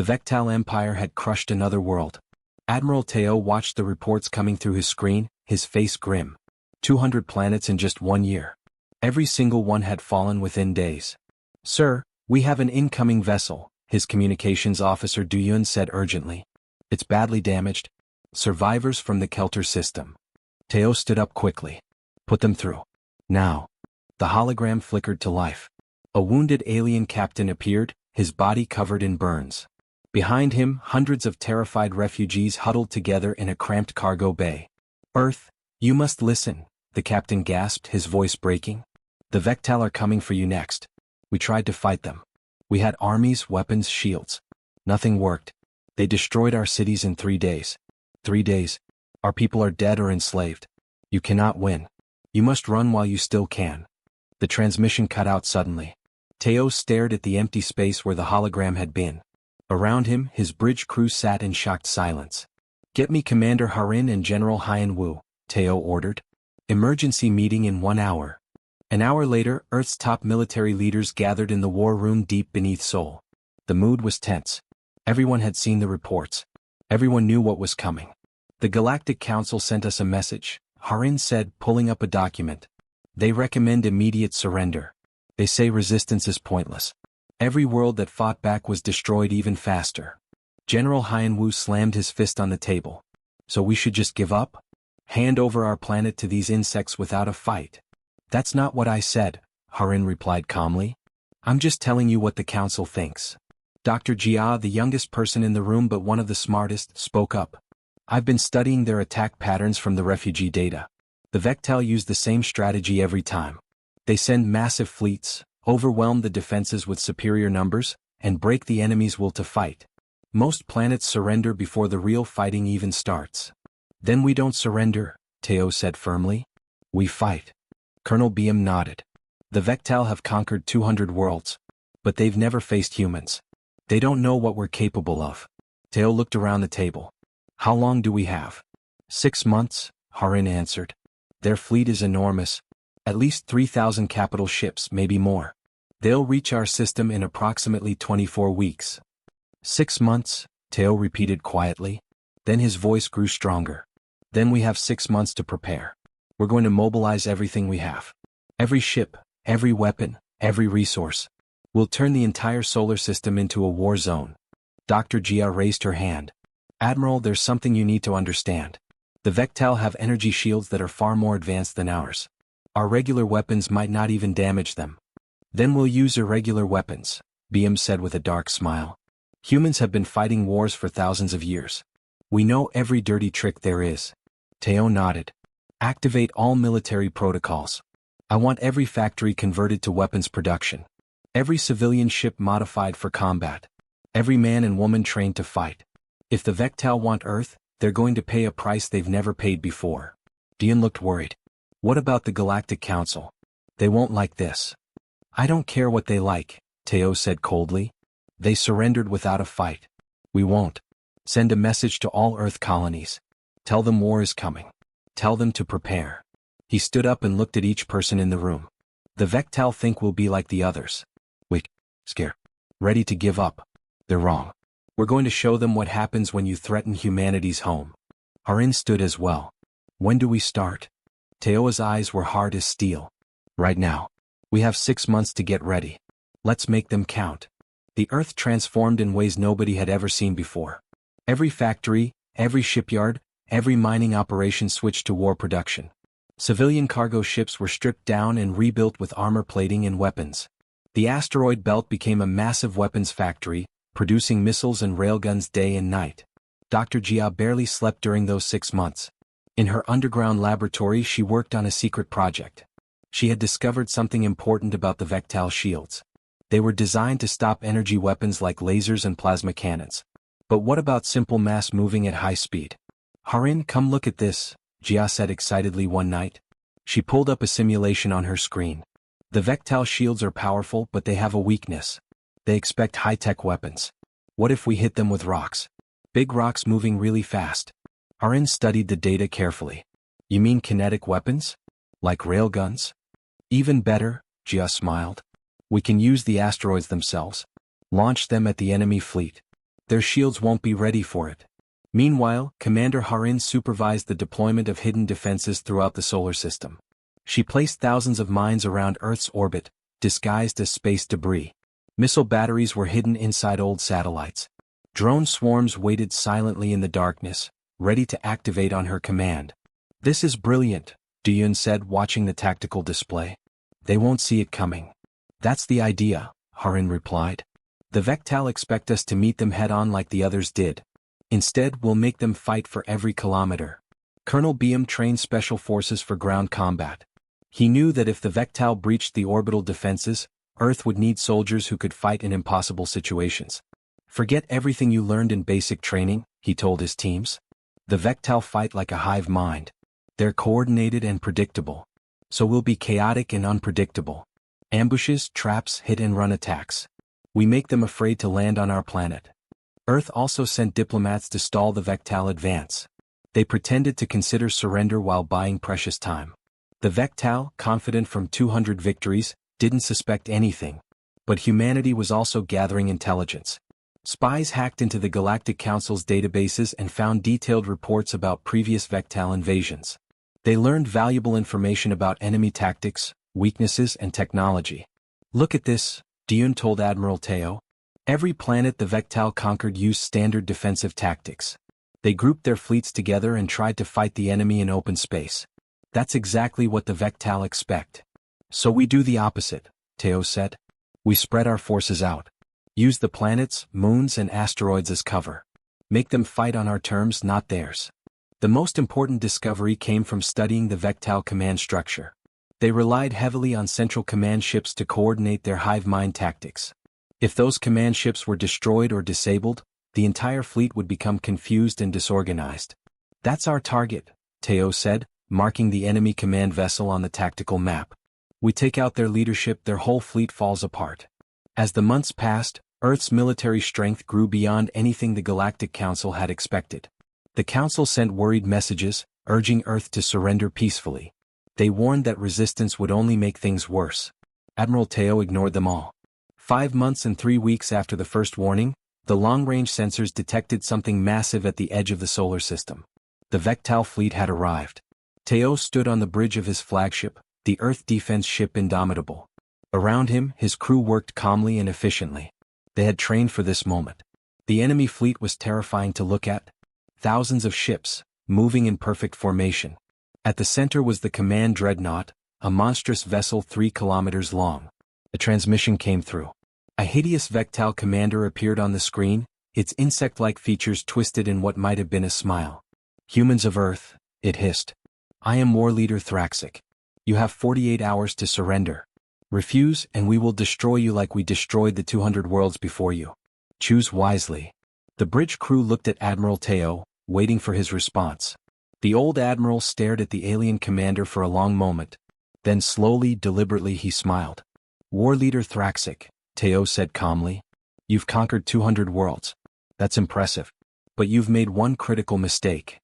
The Vectal Empire had crushed another world. Admiral Teo watched the reports coming through his screen, his face grim. 200 planets in just 1 year. Every single one had fallen within days. "Sir, we have an incoming vessel," his communications officer Duyun said urgently. "It's badly damaged. Survivors from the Kelter system." Teo stood up quickly. "Put them through. Now." The hologram flickered to life. A wounded alien captain appeared, his body covered in burns. Behind him, hundreds of terrified refugees huddled together in a cramped cargo bay. "Earth, you must listen," the captain gasped, his voice breaking. "The Vectal are coming for you next. We tried to fight them. We had armies, weapons, shields. Nothing worked. They destroyed our cities in 3 days. 3 days. Our people are dead or enslaved. You cannot win. You must run while you still can." The transmission cut out suddenly. Teo stared at the empty space where the hologram had been. Around him, his bridge crew sat in shocked silence. "Get me Commander Harin and General Hyan Wu," Teo ordered. "Emergency meeting in 1 hour." An hour later, Earth's top military leaders gathered in the war room deep beneath Seoul. The mood was tense. Everyone had seen the reports. Everyone knew what was coming. "The Galactic Council sent us a message," Harin said, pulling up a document. "They recommend immediate surrender. They say resistance is pointless. Every world that fought back was destroyed even faster." General Hyan Wu slammed his fist on the table. "So we should just give up? Hand over our planet to these insects without a fight?" "That's not what I said," Harin replied calmly. "I'm just telling you what the council thinks." Dr. Jia, the youngest person in the room but one of the smartest, spoke up. "I've been studying their attack patterns from the refugee data. The Vectal use the same strategy every time. They send massive fleets, overwhelm the defenses with superior numbers, and break the enemy's will to fight. Most planets surrender before the real fighting even starts." "Then we don't surrender," Teo said firmly. "We fight." Colonel Biam nodded. "The Vectal have conquered 200 worlds. But they've never faced humans. They don't know what we're capable of." Teo looked around the table. "How long do we have?" 6 months, Harin answered. "Their fleet is enormous. At least 3,000 capital ships, maybe more. They'll reach our system in approximately 24 weeks. 6 months, Teo repeated quietly. Then his voice grew stronger. "Then we have 6 months to prepare. We're going to mobilize everything we have. Every ship, every weapon, every resource. We'll turn the entire solar system into a war zone." Dr. Jia raised her hand. "Admiral, there's something you need to understand. The Vectal have energy shields that are far more advanced than ours. Our regular weapons might not even damage them." "Then we'll use irregular weapons," Biam said with a dark smile. "Humans have been fighting wars for thousands of years. We know every dirty trick there is." Teo nodded. "Activate all military protocols. I want every factory converted to weapons production. Every civilian ship modified for combat. Every man and woman trained to fight. If the Vectal want Earth, they're going to pay a price they've never paid before." Dian looked worried. "What about the Galactic Council? They won't like this." "I don't care what they like," Teo said coldly. "They surrendered without a fight. We won't. Send a message to all Earth colonies. Tell them war is coming. Tell them to prepare." He stood up and looked at each person in the room. "The Vectal think we'll be like the others. Weak, scared, ready to give up. They're wrong. We're going to show them what happens when you threaten humanity's home." Harin stood as well. "When do we start?" Teo's eyes were hard as steel. "Right now. We have 6 months to get ready. Let's make them count." The Earth transformed in ways nobody had ever seen before. Every factory, every shipyard, every mining operation switched to war production. Civilian cargo ships were stripped down and rebuilt with armor plating and weapons. The asteroid belt became a massive weapons factory, producing missiles and railguns day and night. Dr. Jia barely slept during those 6 months. In her underground laboratory, she worked on a secret project. She had discovered something important about the Vectal shields. They were designed to stop energy weapons like lasers and plasma cannons. But what about simple mass moving at high speed? "Harin, come look at this," Jia said excitedly one night. She pulled up a simulation on her screen. "The Vectal shields are powerful, but they have a weakness. They expect high-tech weapons. What if we hit them with rocks? Big rocks moving really fast." Harin studied the data carefully. "You mean kinetic weapons? Like railguns?" "Even better," Jia smiled. "We can use the asteroids themselves. Launch them at the enemy fleet. Their shields won't be ready for it. Meanwhile, Commander Harin supervised the deployment of hidden defenses throughout the solar system. She placed thousands of mines around Earth's orbit, disguised as space debris. Missile batteries were hidden inside old satellites. Drone swarms waited silently in the darkness, ready to activate on her command. "This is brilliant," Duyun said, watching the tactical display. "They won't see it coming." "That's the idea," Harin replied. "The Vectal expect us to meet them head-on like the others did. Instead, we'll make them fight for every kilometer." Colonel Beam trained special forces for ground combat. He knew that if the Vectal breached the orbital defenses, Earth would need soldiers who could fight in impossible situations. "Forget everything you learned in basic training," he told his teams. "The Vectal fight like a hive mind. They're coordinated and predictable. So we'll be chaotic and unpredictable. Ambushes, traps, hit-and-run attacks. We make them afraid to land on our planet." Earth also sent diplomats to stall the Vectal advance. They pretended to consider surrender while buying precious time. The Vectal, confident from 200 victories, didn't suspect anything. But humanity was also gathering intelligence. Spies hacked into the Galactic Council's databases and found detailed reports about previous Vectal invasions. They learned valuable information about enemy tactics, weaknesses, and technology. "Look at this," Duyun told Admiral Teo. "Every planet the Vectal conquered used standard defensive tactics. They grouped their fleets together and tried to fight the enemy in open space. That's exactly what the Vectal expect." "So we do the opposite," Teo said. "We spread our forces out. Use the planets, moons, and asteroids as cover. Make them fight on our terms, not theirs." The most important discovery came from studying the Vectal command structure. They relied heavily on central command ships to coordinate their hive mind tactics. If those command ships were destroyed or disabled, the entire fleet would become confused and disorganized. "That's our target," Teo said, marking the enemy command vessel on the tactical map. "We take out their leadership, their whole fleet falls apart." As the months passed, Earth's military strength grew beyond anything the Galactic Council had expected. The Council sent worried messages, urging Earth to surrender peacefully. They warned that resistance would only make things worse. Admiral Teo ignored them all. 5 months and 3 weeks after the first warning, the long-range sensors detected something massive at the edge of the solar system. The Vectal fleet had arrived. Teo stood on the bridge of his flagship, the Earth defense ship Indomitable. Around him, his crew worked calmly and efficiently. They had trained for this moment. The enemy fleet was terrifying to look at. Thousands of ships, moving in perfect formation. At the center was the command dreadnought, a monstrous vessel 3 kilometers long. A transmission came through. A hideous Vectal commander appeared on the screen, its insect-like features twisted in what might have been a smile. "Humans of Earth," it hissed. "I am War Leader Thraxic. You have 48 hours to surrender. Refuse, and we will destroy you like we destroyed the 200 worlds before you. Choose wisely." The bridge crew looked at Admiral Teo, waiting for his response. The old admiral stared at the alien commander for a long moment. Then slowly, deliberately he smiled. "War Leader Thraxic," Teo said calmly. "You've conquered 200 worlds. That's impressive. But you've made one critical mistake."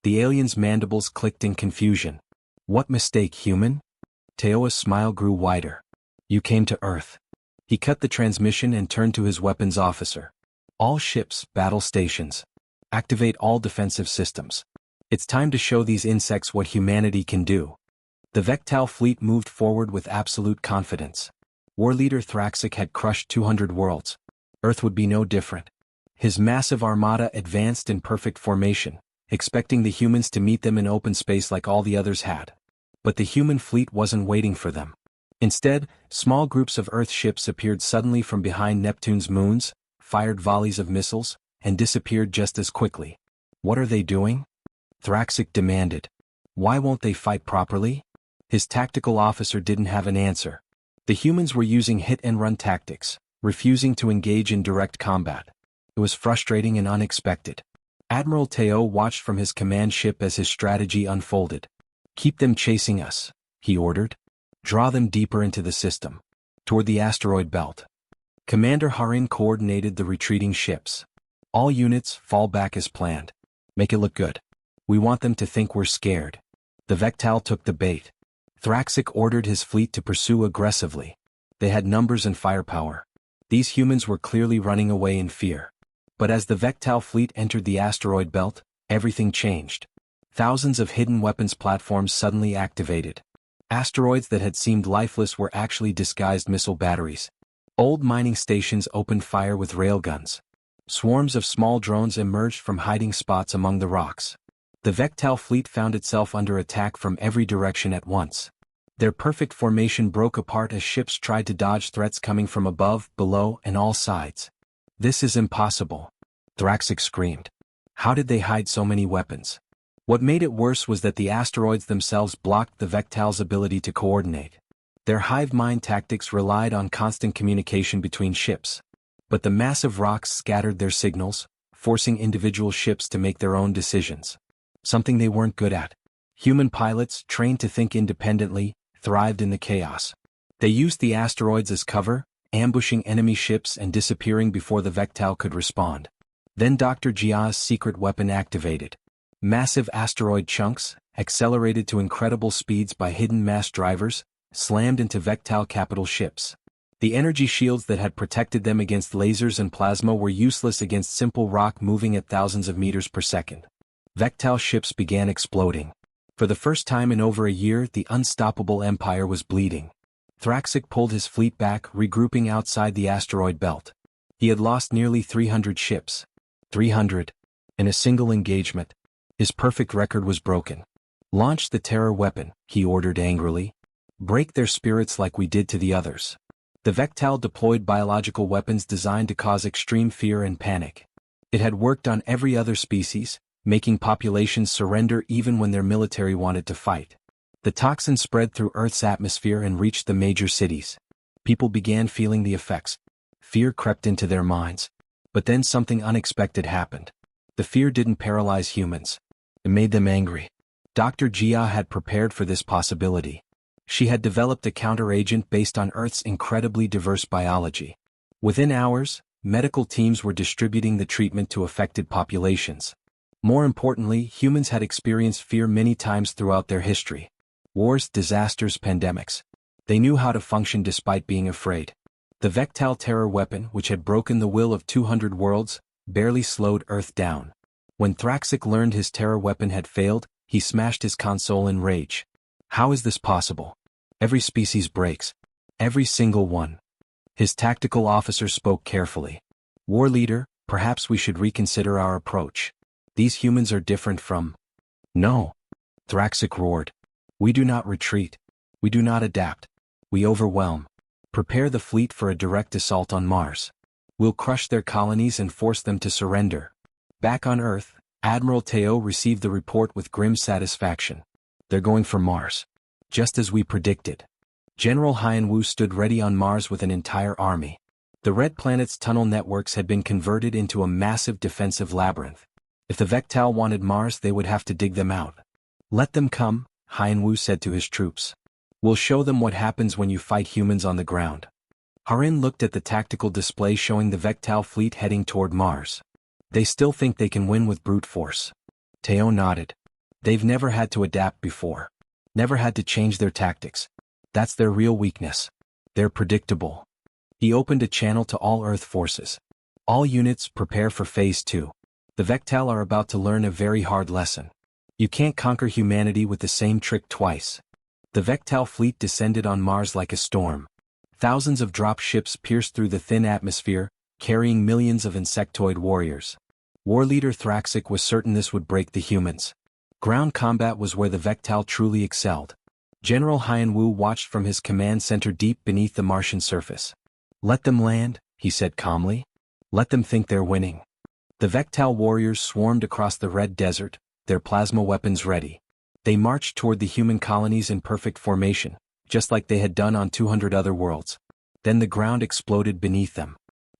The alien's mandibles clicked in confusion. "What mistake, human?" Teo's smile grew wider. "You came to Earth." He cut the transmission and turned to his weapons officer. "All ships, battle stations. Activate all defensive systems. It's time to show these insects what humanity can do." The Vectal fleet moved forward with absolute confidence. War Leader Thraxic had crushed 200 worlds. Earth would be no different. His massive armada advanced in perfect formation, expecting the humans to meet them in open space like all the others had. But the human fleet wasn't waiting for them. Instead, small groups of Earth ships appeared suddenly from behind Neptune's moons, fired volleys of missiles, and disappeared just as quickly. "What are they doing?" Thraxic demanded. "Why won't they fight properly?" His tactical officer didn't have an answer. The humans were using hit-and-run tactics, refusing to engage in direct combat. It was frustrating and unexpected. Admiral Teo watched from his command ship as his strategy unfolded. "Keep them chasing us," he ordered. "Draw them deeper into the system, toward the asteroid belt." Commander Harin coordinated the retreating ships. "All units, fall back as planned. Make it look good. We want them to think we're scared." The Vectal took the bait. Thraxic ordered his fleet to pursue aggressively. They had numbers and firepower. These humans were clearly running away in fear. But as the Vectal fleet entered the asteroid belt, everything changed. Thousands of hidden weapons platforms suddenly activated. Asteroids that had seemed lifeless were actually disguised missile batteries. Old mining stations opened fire with railguns. Swarms of small drones emerged from hiding spots among the rocks. The Vectal fleet found itself under attack from every direction at once. Their perfect formation broke apart as ships tried to dodge threats coming from above, below, and all sides. "This is impossible," Thraxic screamed. "How did they hide so many weapons?" What made it worse was that the asteroids themselves blocked the Vectal's ability to coordinate. Their hive mind tactics relied on constant communication between ships. But the massive rocks scattered their signals, forcing individual ships to make their own decisions. Something they weren't good at. Human pilots, trained to think independently, thrived in the chaos. They used the asteroids as cover, ambushing enemy ships and disappearing before the Vectal could respond. Then Dr. Jia's secret weapon activated. Massive asteroid chunks, accelerated to incredible speeds by hidden mass drivers, slammed into Vectal capital ships. The energy shields that had protected them against lasers and plasma were useless against simple rock moving at thousands of meters per second. Vectal ships began exploding. For the first time in over a year, the unstoppable empire was bleeding. Thraxic pulled his fleet back, regrouping outside the asteroid belt. He had lost nearly 300 ships. 300. In a single engagement. His perfect record was broken. "Launch the terror weapon," he ordered angrily. "Break their spirits like we did to the others." The Vectal deployed biological weapons designed to cause extreme fear and panic. It had worked on every other species, making populations surrender even when their military wanted to fight. The toxin spread through Earth's atmosphere and reached the major cities. People began feeling the effects. Fear crept into their minds. But then something unexpected happened. The fear didn't paralyze humans. It made them angry. Dr. Jia had prepared for this possibility. She had developed a counteragent based on Earth's incredibly diverse biology. Within hours, medical teams were distributing the treatment to affected populations. More importantly, humans had experienced fear many times throughout their history. Wars, disasters, pandemics. They knew how to function despite being afraid. The Vectal terror weapon, which had broken the will of 200 worlds, barely slowed Earth down. When Thraxic learned his terror weapon had failed, he smashed his console in rage. "How is this possible? Every species breaks. Every single one." His tactical officer spoke carefully. "War leader, perhaps we should reconsider our approach. These humans are different from—" "No," Thraxic roared. "We do not retreat. We do not adapt. We overwhelm. Prepare the fleet for a direct assault on Mars. We'll crush their colonies and force them to surrender." Back on Earth, Admiral Teo received the report with grim satisfaction. "They're going for Mars. Just as we predicted." General Haiyan-Wu stood ready on Mars with an entire army. The Red Planet's tunnel networks had been converted into a massive defensive labyrinth. If the Vectal wanted Mars, they would have to dig them out. "Let them come," Haiyan-Wu said to his troops. "We'll show them what happens when you fight humans on the ground." Harin looked at the tactical display showing the Vectal fleet heading toward Mars. "They still think they can win with brute force." Teo nodded. "They've never had to adapt before. Never had to change their tactics. That's their real weakness. They're predictable." He opened a channel to all Earth forces. "All units, prepare for Phase 2. The Vectal are about to learn a very hard lesson. You can't conquer humanity with the same trick twice." The Vectal fleet descended on Mars like a storm. Thousands of drop ships pierced through the thin atmosphere, carrying millions of insectoid warriors. War leader Thraxic was certain this would break the humans. Ground combat was where the Vectal truly excelled. General Haiyan-Wu watched from his command center deep beneath the Martian surface. "Let them land," he said calmly. "Let them think they're winning." The Vectal warriors swarmed across the red desert, their plasma weapons ready. They marched toward the human colonies in perfect formation, just like they had done on 200 other worlds. Then the ground exploded beneath them.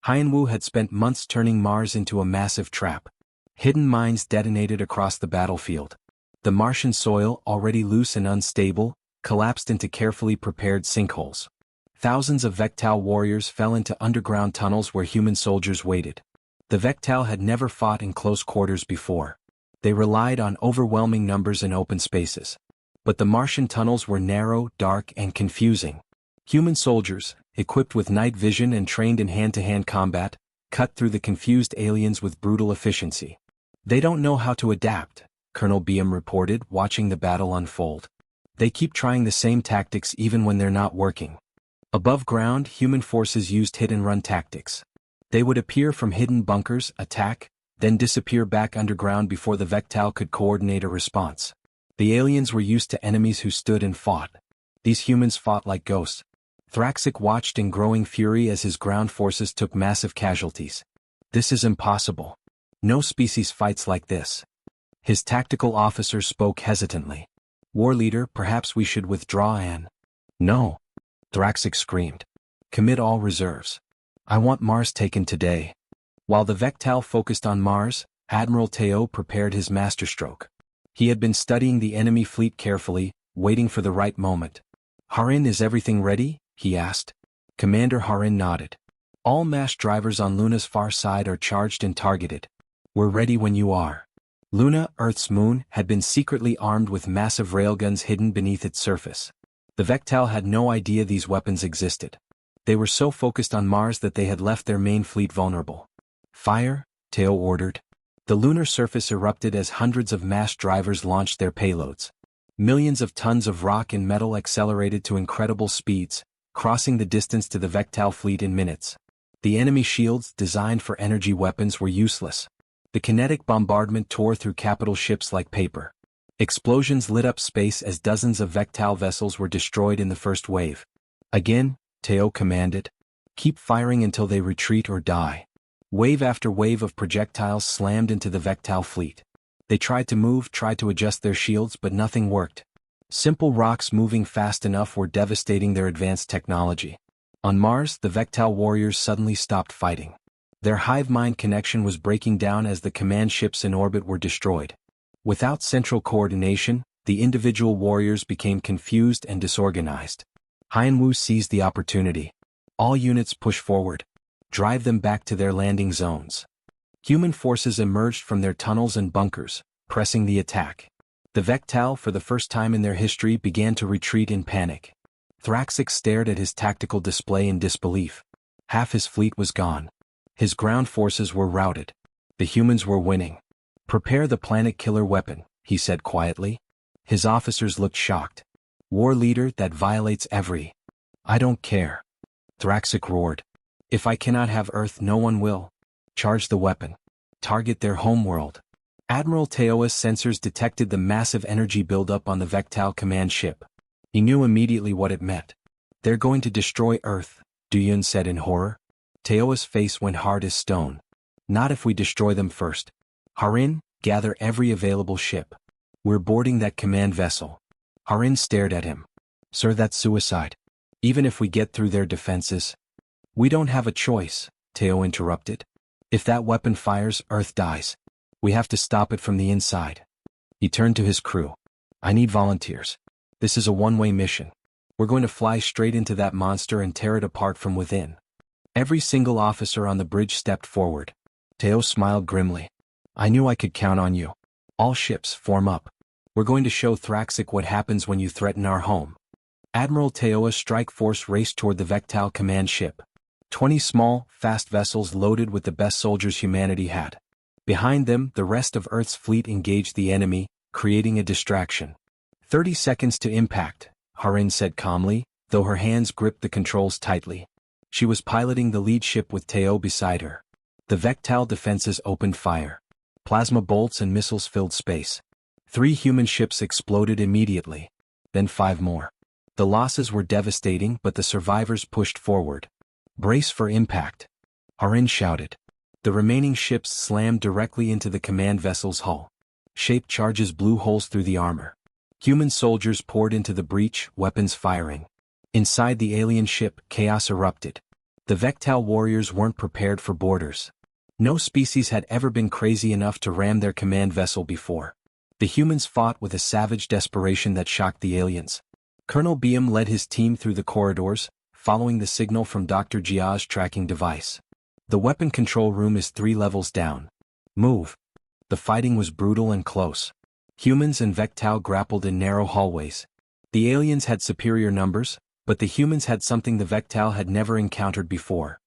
Haiyan-Wu had spent months turning Mars into a massive trap. Hidden mines detonated across the battlefield. The Martian soil, already loose and unstable, collapsed into carefully prepared sinkholes. Thousands of Vectal warriors fell into underground tunnels where human soldiers waited. The Vectal had never fought in close quarters before. They relied on overwhelming numbers in open spaces. But the Martian tunnels were narrow, dark, and confusing. Human soldiers, equipped with night vision and trained in hand-to-hand combat, cut through the confused aliens with brutal efficiency. They don't know how to adapt, Colonel Beam reported, watching the battle unfold. They keep trying the same tactics even when they're not working. Above ground, human forces used hit-and-run tactics. They would appear from hidden bunkers, attack, then disappear back underground before the Vectal could coordinate a response. The aliens were used to enemies who stood and fought. These humans fought like ghosts. Thraxic watched in growing fury as his ground forces took massive casualties. This is impossible. No species fights like this. His tactical officer spoke hesitantly. War leader, perhaps we should withdraw and... No. Thraxic screamed. Commit all reserves. I want Mars taken today. While the Vectal focused on Mars, Admiral Teo prepared his masterstroke. He had been studying the enemy fleet carefully, waiting for the right moment. Harin, is everything ready? He asked. Commander Harin nodded. All MASH drivers on Luna's far side are charged and targeted. We're ready when you are. Luna, Earth's moon, had been secretly armed with massive railguns hidden beneath its surface. The Vectal had no idea these weapons existed. They were so focused on Mars that they had left their main fleet vulnerable. Fire, Teo ordered. The lunar surface erupted as hundreds of MASH drivers launched their payloads. Millions of tons of rock and metal accelerated to incredible speeds, crossing the distance to the Vectal fleet in minutes. The enemy shields, designed for energy weapons, were useless. The kinetic bombardment tore through capital ships like paper. Explosions lit up space as dozens of Vectal vessels were destroyed in the first wave. Again, Teo commanded. Keep firing until they retreat or die. Wave after wave of projectiles slammed into the Vectal fleet. They tried to move, tried to adjust their shields, but nothing worked. Simple rocks moving fast enough were devastating their advanced technology. On Mars, the Vectal warriors suddenly stopped fighting. Their hive-mind connection was breaking down as the command ships in orbit were destroyed. Without central coordination, the individual warriors became confused and disorganized. Haiyan seized the opportunity. All units push forward. Drive them back to their landing zones. Human forces emerged from their tunnels and bunkers, pressing the attack. The Vectal, for the first time in their history, began to retreat in panic. Thraxic stared at his tactical display in disbelief. Half his fleet was gone. His ground forces were routed. The humans were winning. Prepare the planet killer weapon, he said quietly. His officers looked shocked. War leader, that violates every... I don't care. Thraxic roared. If I cannot have Earth, no one will. Charge the weapon. Target their homeworld. Admiral Teo's sensors detected the massive energy buildup on the Vectal command ship. He knew immediately what it meant. They're going to destroy Earth, Duyun said in horror. Teo's face went hard as stone. Not if we destroy them first. Harin, gather every available ship. We're boarding that command vessel. Harin stared at him. Sir, that's suicide. Even if we get through their defenses. We don't have a choice, Teo interrupted. If that weapon fires, Earth dies. We have to stop it from the inside. He turned to his crew. I need volunteers. This is a one-way mission. We're going to fly straight into that monster and tear it apart from within. Every single officer on the bridge stepped forward. Teo smiled grimly. I knew I could count on you. All ships, form up. We're going to show Thraxic what happens when you threaten our home. Admiral Teo's strike force raced toward the Vectal command ship. 20 small, fast vessels loaded with the best soldiers humanity had. Behind them, the rest of Earth's fleet engaged the enemy, creating a distraction. 30 seconds to impact, Harin said calmly, though her hands gripped the controls tightly. She was piloting the lead ship with Teo beside her. The Vectal defenses opened fire. Plasma bolts and missiles filled space. 3 human ships exploded immediately. Then 5 more. The losses were devastating, but the survivors pushed forward. Brace for impact, Harin shouted. The remaining ships slammed directly into the command vessel's hull. Shaped charges blew holes through the armor. Human soldiers poured into the breach, weapons firing. Inside the alien ship, chaos erupted. The Vectal warriors weren't prepared for boarders. No species had ever been crazy enough to ram their command vessel before. The humans fought with a savage desperation that shocked the aliens. Colonel Beam led his team through the corridors, following the signal from Dr. Jia's tracking device. The weapon control room is 3 levels down. Move. The fighting was brutal and close. Humans and Vectal grappled in narrow hallways. The aliens had superior numbers, but the humans had something the Vectal had never encountered before.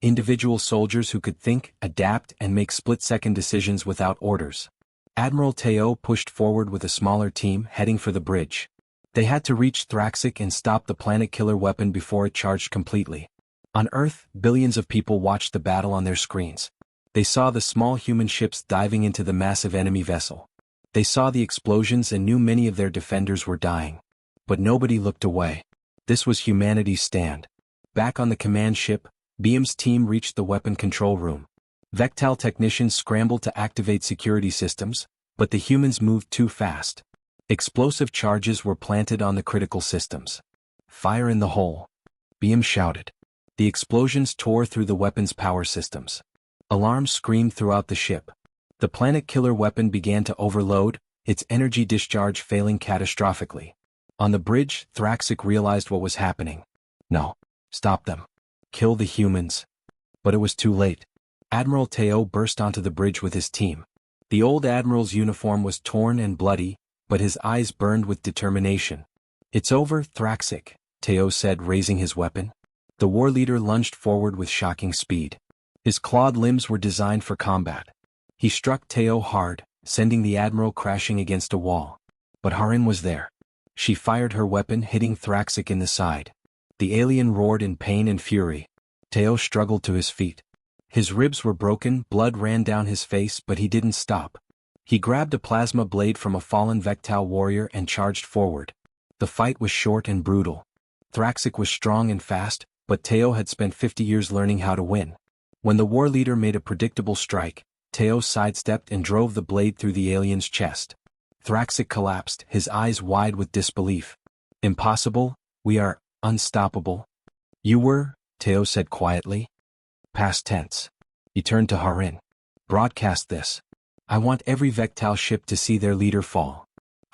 individual soldiers who could think, adapt, and make split-second decisions without orders. Admiral Teo pushed forward with a smaller team heading for the bridge. They had to reach Thraxic and stop the planet-killer weapon before it charged completely. On Earth, billions of people watched the battle on their screens. They saw the small human ships diving into the massive enemy vessel. They saw the explosions and knew many of their defenders were dying. But nobody looked away. This was humanity's stand. Back on the command ship, Beam's team reached the weapon control room. Vectal technicians scrambled to activate security systems, but the humans moved too fast. Explosive charges were planted on the critical systems. "Fire in the hole!" Beam shouted. The explosions tore through the weapon's power systems. Alarms screamed throughout the ship. The planet-killer weapon began to overload, its energy discharge failing catastrophically. On the bridge, Thraxic realized what was happening. No. Stop them. Kill the humans. But it was too late. Admiral Teo burst onto the bridge with his team. The old admiral's uniform was torn and bloody, but his eyes burned with determination. "It's over, Thraxic," Teo said, raising his weapon. The war leader lunged forward with shocking speed. His clawed limbs were designed for combat. He struck Teo hard, sending the admiral crashing against a wall. But Harin was there. She fired her weapon, hitting Thraxic in the side. The alien roared in pain and fury. Teo struggled to his feet. His ribs were broken, blood ran down his face, but he didn't stop. He grabbed a plasma blade from a fallen Vectal warrior and charged forward. The fight was short and brutal. Thraxic was strong and fast, but Teo had spent 50 years learning how to win. When the war leader made a predictable strike, Teo sidestepped and drove the blade through the alien's chest. Thraxic collapsed, his eyes wide with disbelief. "Impossible? We are unstoppable." "You were," Teo said quietly. "Past tense." He turned to Harin. "Broadcast this. I want every Vectal ship to see their leader fall."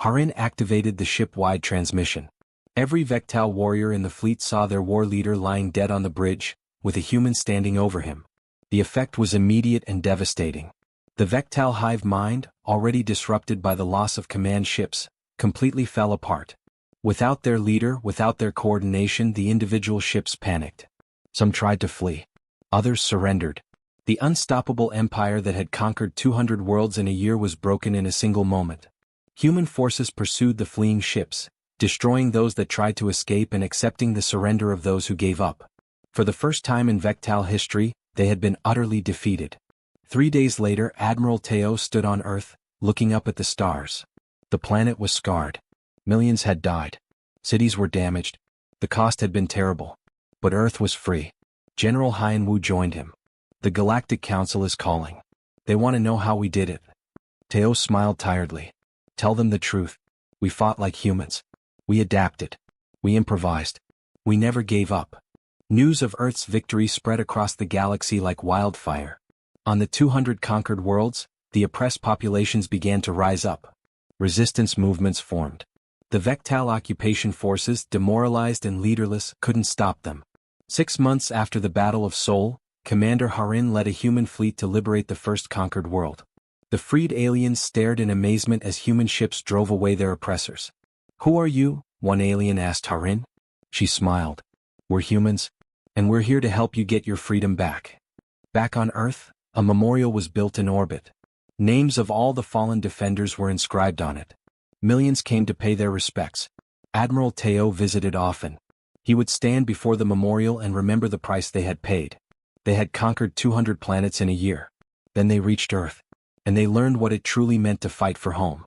Harin activated the ship-wide transmission. Every Vectal warrior in the fleet saw their war leader lying dead on the bridge, with a human standing over him. The effect was immediate and devastating. The Vectal hive mind, already disrupted by the loss of command ships, completely fell apart. Without their leader, without their coordination, the individual ships panicked. Some tried to flee. Others surrendered. The unstoppable empire that had conquered 200 worlds in a year was broken in a single moment. Human forces pursued the fleeing ships, destroying those that tried to escape and accepting the surrender of those who gave up. For the first time in Vectal history, they had been utterly defeated. 3 days later, Admiral Teo stood on Earth, looking up at the stars. The planet was scarred. Millions had died. Cities were damaged. The cost had been terrible. But Earth was free. General Haiyan-Wu joined him. "The Galactic Council is calling. They want to know how we did it." Teo smiled tiredly. "Tell them the truth. We fought like humans. We adapted. We improvised. We never gave up." News of Earth's victory spread across the galaxy like wildfire. On the 200 conquered worlds, the oppressed populations began to rise up. Resistance movements formed. The Vectal occupation forces, demoralized and leaderless, couldn't stop them. 6 months after the Battle of Seoul, Commander Harin led a human fleet to liberate the first conquered world. The freed aliens stared in amazement as human ships drove away their oppressors. "Who are you?" one alien asked Harin. She smiled. "We're humans, and we're here to help you get your freedom back." Back on Earth, a memorial was built in orbit. Names of all the fallen defenders were inscribed on it. Millions came to pay their respects. Admiral Teo visited often. He would stand before the memorial and remember the price they had paid. They had conquered 200 planets in a year. Then they reached Earth. And they learned what it truly meant to fight for home.